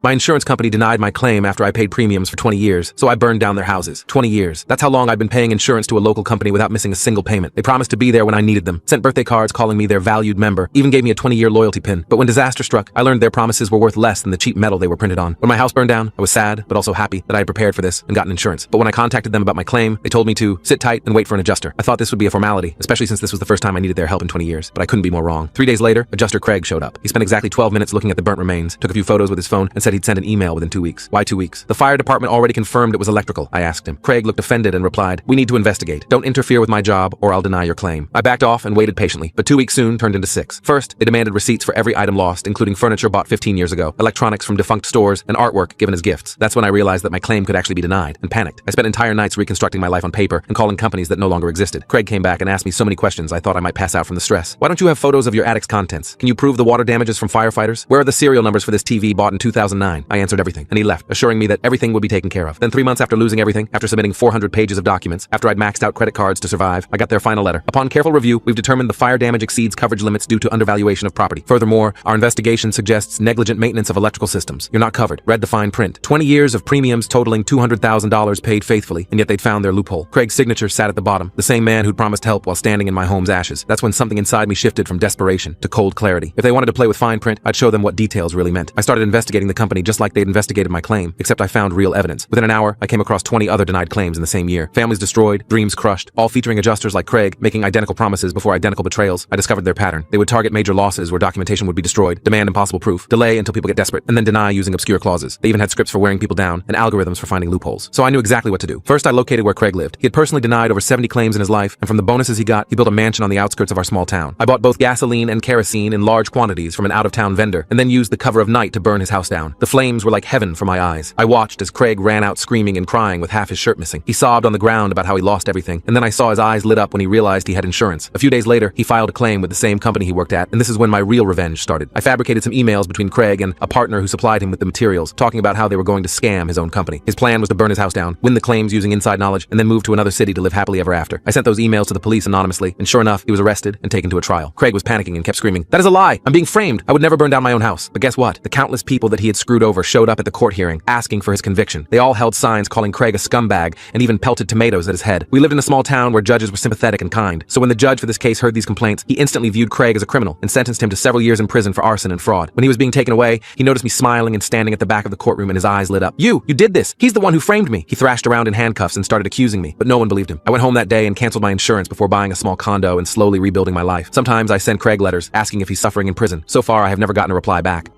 My insurance company denied my claim after I paid premiums for 20 years, so I burned down their houses. 20 years. That's how long I've been paying insurance to a local company without missing a single payment. They promised to be there when I needed them, sent birthday cards calling me their valued member, even gave me a 20-year loyalty pin. But when disaster struck, I learned their promises were worth less than the cheap metal they were printed on. When my house burned down, I was sad, but also happy that I had prepared for this and gotten insurance. But when I contacted them about my claim, they told me to sit tight and wait for an adjuster. I thought this would be a formality, especially since this was the first time I needed their help in 20 years, but I couldn't be more wrong. 3 days later, adjuster Craig showed up. He spent exactly 12 minutes looking at the burnt remains, took a few photos with his phone, and said he'd send an email within 2 weeks. Why 2 weeks? The fire department already confirmed it was electrical, I asked him. Craig looked offended and replied, "We need to investigate. Don't interfere with my job or I'll deny your claim." I backed off and waited patiently, but 2 weeks soon turned into 6. First, they demanded receipts for every item lost, including furniture bought 15 years ago, electronics from defunct stores, and artwork given as gifts. That's when I realized that my claim could actually be denied, and panicked. I spent entire nights reconstructing my life on paper and calling companies that no longer existed. Craig came back and asked me so many questions I thought I might pass out from the stress. "Why don't you have photos of your attic's contents? Can you prove the water damages from firefighters? Where are the serial numbers for this TV bought in 2009? I answered everything, and he left, assuring me that everything would be taken care of. Then 3 months after losing everything, after submitting 400 pages of documents, after I'd maxed out credit cards to survive, I got their final letter. Upon careful review, we've determined the fire damage exceeds coverage limits due to undervaluation of property. Furthermore, our investigation suggests negligent maintenance of electrical systems. You're not covered. Read the fine print. 20 years of premiums totaling $200,000 paid faithfully, and yet they'd found their loophole. Craig's signature sat at the bottom, the same man who'd promised help while standing in my home's ashes. That's when something inside me shifted from desperation to cold clarity. If they wanted to play with fine print, I'd show them what details really meant. I started investigating the company just like they'd investigated my claim, except I found real evidence. Within an hour, I came across 20 other denied claims in the same year. Families destroyed, dreams crushed, all featuring adjusters like Craig, making identical promises before identical betrayals. I discovered their pattern. They would target major losses where documentation would be destroyed, demand impossible proof, delay until people get desperate, and then deny using obscure clauses. They even had scripts for wearing people down and algorithms for finding loopholes. So I knew exactly what to do. First, I located where Craig lived. He had personally denied over 70 claims in his life, and from the bonuses he got, he built a mansion on the outskirts of our small town. I bought both gasoline and kerosene in large quantities from an out-of-town vendor, and then used the cover of night to burn his house down. The flames were like heaven for my eyes. I watched as Craig ran out screaming and crying with half his shirt missing. He sobbed on the ground about how he lost everything, and then I saw his eyes lit up when he realized he had insurance. A few days later, he filed a claim with the same company he worked at, and this is when my real revenge started. I fabricated some emails between Craig and a partner who supplied him with the materials, talking about how they were going to scam his own company. His plan was to burn his house down, win the claims using inside knowledge, and then move to another city to live happily ever after. I sent those emails to the police anonymously, and sure enough, he was arrested and taken to a trial. Craig was panicking and kept screaming, "That is a lie! I'm being framed! I would never burn down my own house." But guess what? The countless people that he had screwed over showed up at the court hearing, asking for his conviction. They all held signs calling Craig a scumbag and even pelted tomatoes at his head. We lived in a small town where judges were sympathetic and kind, so when the judge for this case heard these complaints, he instantly viewed Craig as a criminal and sentenced him to several years in prison for arson and fraud. When he was being taken away, he noticed me smiling and standing at the back of the courtroom and his eyes lit up. You did this! He's the one who framed me!" He thrashed around in handcuffs and started accusing me, but no one believed him. I went home that day and canceled my insurance before buying a small condo and slowly rebuilding my life. Sometimes I send Craig letters asking if he's suffering in prison. So far, I have never gotten a reply back.